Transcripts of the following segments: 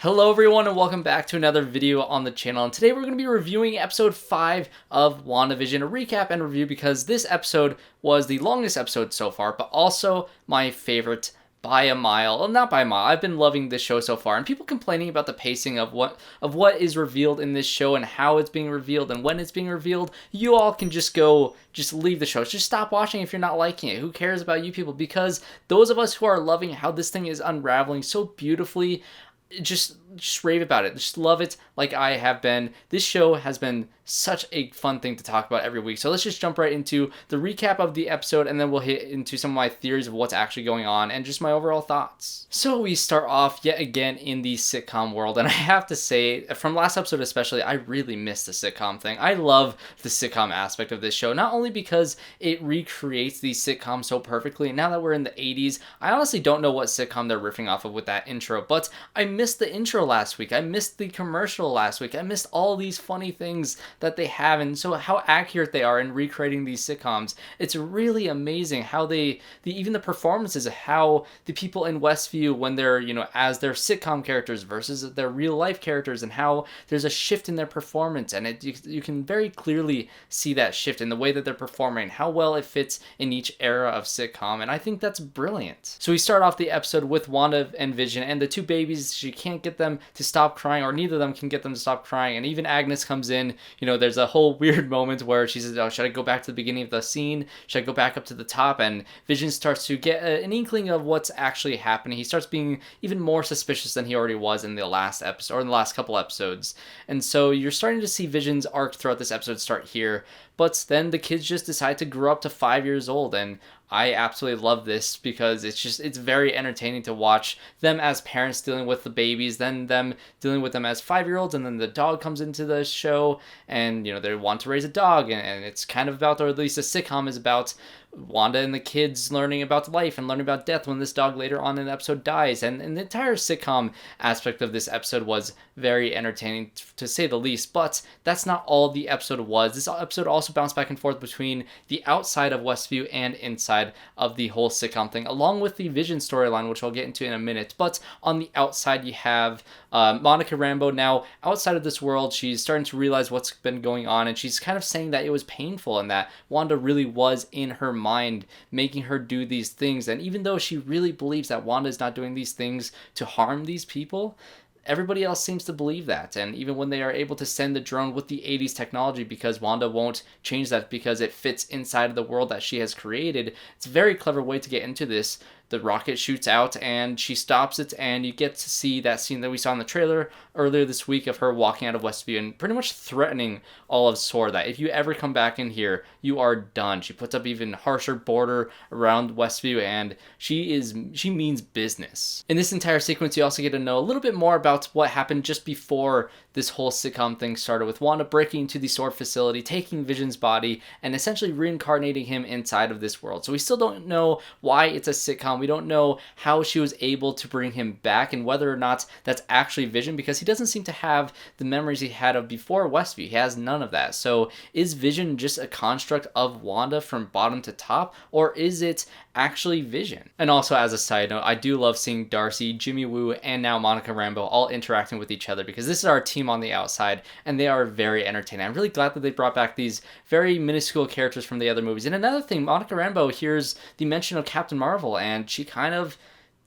Hello everyone and welcome back to another video on the channel, and today we're going to be reviewing episode 5 of WandaVision, a recap and review because this episode was the longest episode so far, but also my favorite by a mile. Well, not by a mile. I've been loving this show so far, and people complaining about the pacing of what is revealed in this show and how it's being revealed and when it's being revealed. You all can just leave the show. Just stop watching if you're not liking it. Who cares about you people? Because those of us who are loving how this thing is unraveling so beautifully, just rave about it. Just love it like I have been. This show has been such a fun thing to talk about every week. So let's just jump right into the recap of the episode, and then we'll hit into some of my theories of what's actually going on and just my overall thoughts. So we start off yet again in the sitcom world, and I have to say, from last episode especially, I really missed the sitcom thing. I love the sitcom aspect of this show, not only because it recreates these sitcoms so perfectly. Now that we're in the 80s, I honestly don't know what sitcom they're riffing off of with that intro, but I missed the intro last week. I missed the commercial last week. I missed all these funny things that they have, and so how accurate they are in recreating these sitcoms. It's really amazing how even the performances of how the people in Westview, when they're, as their sitcom characters versus their real life characters, and how there's a shift in their performance, and you can very clearly see that shift in the way that they're performing, how well it fits in each era of sitcom, and I think that's brilliant. So we start off the episode with Wanda and Vision, and the two babies. She can't get them to stop crying, or neither of them can get them to stop crying, and even Agnes comes in. There's a whole weird moment where she says, oh, should I go back to the beginning of the scene? Should I go back up to the top? And Vision starts to get an inkling of what's actually happening. He starts being even more suspicious than he already was in the last episode, or in the last couple episodes. And so you're starting to see Vision's arc throughout this episode start here, but then the kids just decide to grow up to 5 years old, and I absolutely love this because it's very entertaining to watch them as parents dealing with the babies, then them dealing with them as 5-year-olds, and then the dog comes into the show, and they want to raise a dog, and it's kind of about, or at least a sitcom is about, Wanda and the kids learning about life and learning about death when this dog later on in the episode dies. And the entire sitcom aspect of this episode was very entertaining, to say the least. But that's not all the episode was. This episode also bounced back and forth between the outside of Westview and inside of the whole sitcom thing, along with the Vision storyline, which I'll get into in a minute. But on the outside, you have Monica Rambeau. Now, outside of this world, she's starting to realize what's been going on, and she's kind of saying that it was painful and that Wanda really was in her mind making her do these things. And even though she really believes that Wanda is not doing these things to harm these people, everybody else seems to believe that. And even when they are able to send the drone with the 80s technology, because Wanda won't change that because it fits inside of the world that she has created, it's a very clever way to get into this. The rocket shoots out and she stops it, and you get to see that scene that we saw in the trailer earlier this week of her walking out of Westview and pretty much threatening all of SOAR that if you ever come back in here, you are done. She puts up even harsher border around Westview, and she means business. In this entire sequence, you also get to know a little bit more about what happened just before this whole sitcom thing started, with Wanda breaking into the SOAR facility, taking Vision's body, and essentially reincarnating him inside of this world. So we still don't know why it's a sitcom. We don't know how she was able to bring him back and whether or not that's actually Vision, because he doesn't seem to have the memories he had of before Westview. He has none of that. So is Vision just a construct of Wanda from bottom to top, or is it actually Vision? And also, as a side note, I do love seeing Darcy, Jimmy Woo, and now Monica Rambeau all interacting with each other, because this is our team on the outside, and they are very entertaining. I'm really glad that they brought back these very minuscule characters from the other movies. And another thing, Monica Rambeau hears the mention of Captain Marvel, and she kind of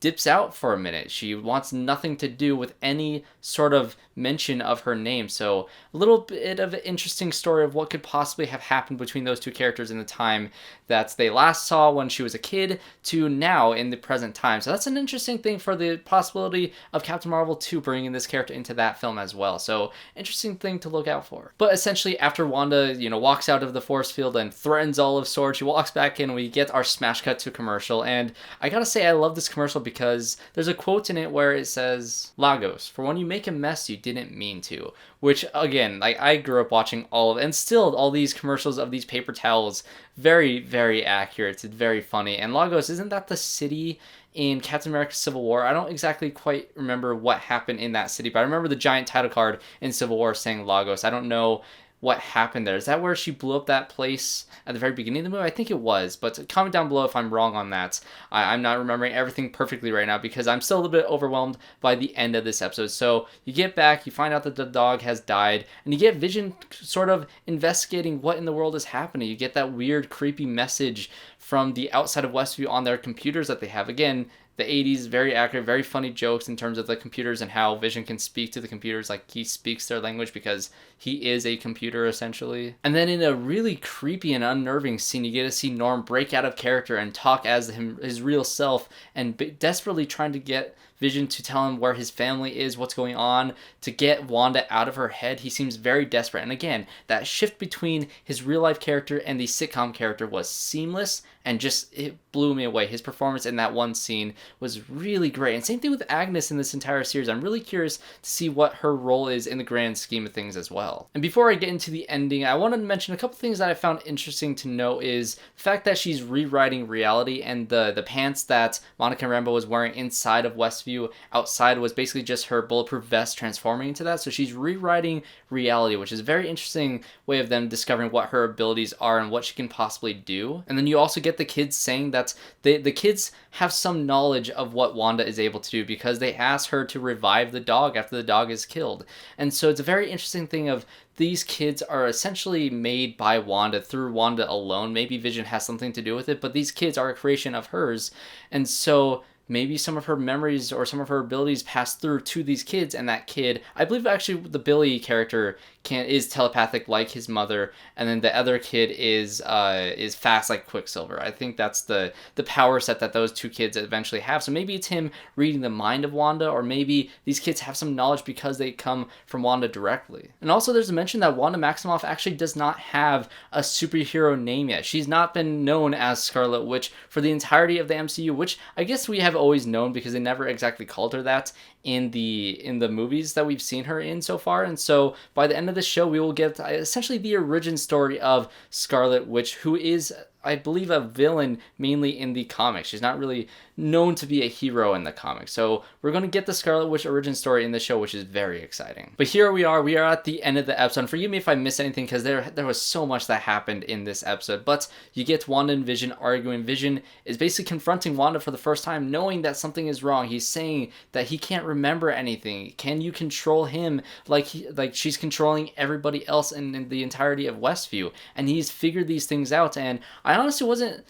dips out for a minute. She wants nothing to do with any sort of mention of her name. So a little bit of an interesting story of what could possibly have happened between those two characters in the time that they last saw when she was a kid to now in the present time. So that's an interesting thing for the possibility of Captain Marvel 2 bringing this character into that film as well. So interesting thing to look out for. But essentially, after Wanda, walks out of the force field and threatens all of SWORD, she walks back in, we get our smash cut to commercial. And I gotta say, I love this commercial because there's a quote in it where it says, "Lagos, for when you make a mess you didn't mean to," which again, like, I grew up watching all of, and still all these commercials of these paper towels, very, very accurate. It's very funny. And Lagos, isn't that the city in Captain America Civil War? I don't exactly quite remember what happened in that city, but I remember the giant title card in Civil War saying Lagos. I don't know what happened there. Is that where she blew up that place at the very beginning of the movie? I think it was, but comment down below if I'm wrong on that. I'm not remembering everything perfectly right now because I'm still a little bit overwhelmed by the end of this episode. So you get back, you find out that the dog has died, and you get Vision sort of investigating what in the world is happening. You get that weird, creepy message from the outside of Westview on their computers that they have. Again, the 80s, very accurate, very funny jokes in terms of the computers and how Vision can speak to the computers like he speaks their language because he is a computer essentially. And then in a really creepy and unnerving scene, you get to see Norm break out of character and talk as his real self and desperately trying to get Vision to tell him where his family is, what's going on, to get Wanda out of her head. He seems very desperate. And again, that shift between his real life character and the sitcom character was seamless and just, it blew me away. His performance in that one scene was really great. And same thing with Agnes in this entire series. I'm really curious to see what her role is in the grand scheme of things as well. And before I get into the ending, I wanted to mention a couple things that I found interesting to know is the fact that she's rewriting reality, and the pants that Monica Rambeau was wearing inside of Westview outside was basically just her bulletproof vest transforming into that. So she's rewriting reality, which is a very interesting way of them discovering what her abilities are and what she can possibly do. And then you also get the kids saying that the kids have some knowledge of what Wanda is able to do because they asked her to revive the dog after the dog is killed. And so it's a very interesting thing of these kids are essentially made by Wanda through Wanda alone. Maybe Vision has something to do with it, but these kids are a creation of hers. And so maybe some of her memories or some of her abilities pass through to these kids, and that kid, I believe actually the Billy character is telepathic like his mother, and then the other kid is fast like Quicksilver. I think that's the power set that those two kids eventually have. So maybe it's him reading the mind of Wanda, or maybe these kids have some knowledge because they come from Wanda directly. And also there's a mention that Wanda Maximoff actually does not have a superhero name yet. She's not been known as Scarlet Witch for the entirety of the MCU, which I guess we have always known because they never exactly called her that in the movies that we've seen her in so far. And so by the end of the show, we will get essentially the origin story of Scarlet Witch, who is, I believe, a villain mainly in the comics. She's not really known to be a hero in the comics. So we're going to get the Scarlet Witch origin story in the show, which is very exciting. But here we are at the end of the episode. And forgive me if I missed anything because there was so much that happened in this episode. But you get Wanda and Vision arguing. Vision is basically confronting Wanda for the first time, knowing that something is wrong. He's saying that he can't remember anything. Can you control him like she's controlling everybody else in the entirety of Westview? And he's figured these things out. And I honestly wasn't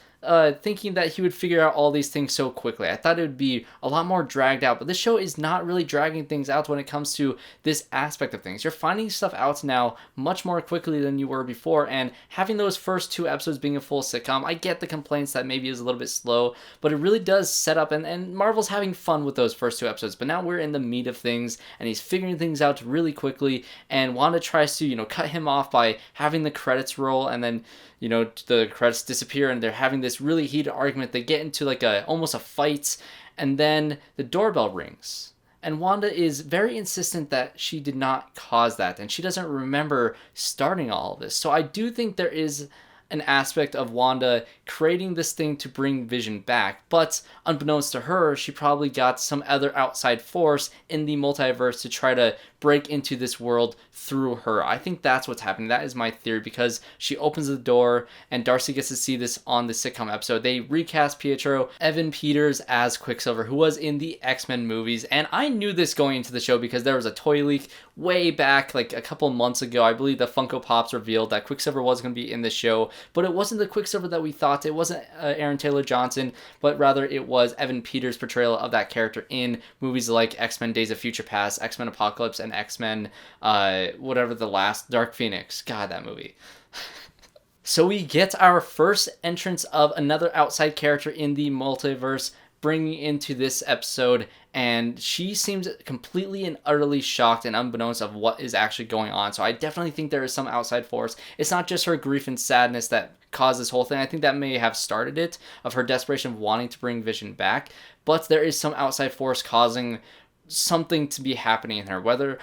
thinking that he would figure out all these things so quickly. I thought it would be a lot more dragged out, but this show is not really dragging things out when it comes to this aspect of things. You're finding stuff out now much more quickly than you were before, and having those first 2 episodes being a full sitcom, I get the complaints that maybe is a little bit slow, but it really does set up, and Marvel's having fun with those first 2 episodes, but now we're in the meat of things, and he's figuring things out really quickly, and Wanda tries to, cut him off by having the credits roll, and then the credits disappear and they're having this really heated argument. They get into almost a fight, and then the doorbell rings. And Wanda is very insistent that she did not cause that, and she doesn't remember starting all of this. So I do think there is an aspect of Wanda creating this thing to bring Vision back, but unbeknownst to her, she probably got some other outside force in the multiverse to try to break into this world through her. I think that's what's happening. That is my theory, because she opens the door and Darcy gets to see this on the sitcom episode. They recast Pietro, Evan Peters as Quicksilver, who was in the X-Men movies, and I knew this going into the show because there was a toy leak way back a couple months ago. I believe the Funko Pops revealed that Quicksilver was going to be in the show, but it wasn't the Quicksilver that we thought. It wasn't Aaron Taylor Johnson, but rather it was Evan Peters' portrayal of that character in movies like X-Men Days of Future Past, X-Men Apocalypse, and X-Men whatever the last, Dark Phoenix. God, that movie. So we get our first entrance of another outside character in the multiverse bringing into this episode, and she seems completely and utterly shocked and unbeknownst of what is actually going on. So I definitely think there is some outside force. It's not just her grief and sadness that caused this whole thing. I think that may have started it, of her desperation of wanting to bring Vision back, but there is some outside force causing something to be happening in her, whether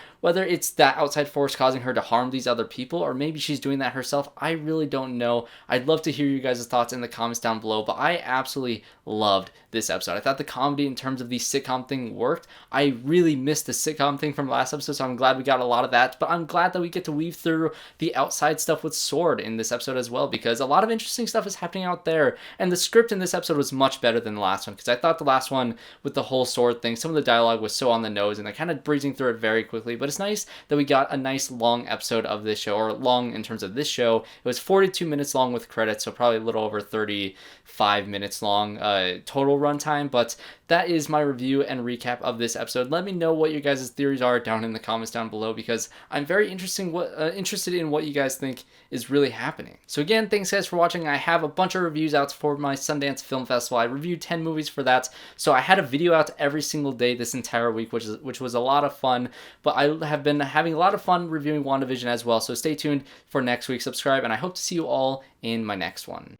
it's that outside force causing her to harm these other people, or maybe she's doing that herself. I really don't know. I'd love to hear you guys' thoughts in the comments down below, but I absolutely loved this episode. I thought the comedy in terms of the sitcom thing worked. I really missed the sitcom thing from last episode, so I'm glad we got a lot of that, but I'm glad that we get to weave through the outside stuff with Sword in this episode as well, because a lot of interesting stuff is happening out there, and the script in this episode was much better than the last one, because I thought the last one with the whole Sword thing, some of the dialogue was so on the nose, and they're kind of breezing through it very quickly, but it's nice that we got a nice long episode of this show, or long in terms of this show. It was 42 minutes long with credits, so probably a little over 35 minutes long total runtime, but that is my review and recap of this episode. Let me know what your guys' theories are down in the comments down below, because I'm very interested in what you guys think is really happening. So again, thanks guys for watching. I have a bunch of reviews out for my Sundance Film Festival. I reviewed 10 movies for that, so I had a video out every single day this entire week, which was a lot of fun, but I have been having a lot of fun reviewing WandaVision as well, so stay tuned for next week. Subscribe, and I hope to see you all in my next one.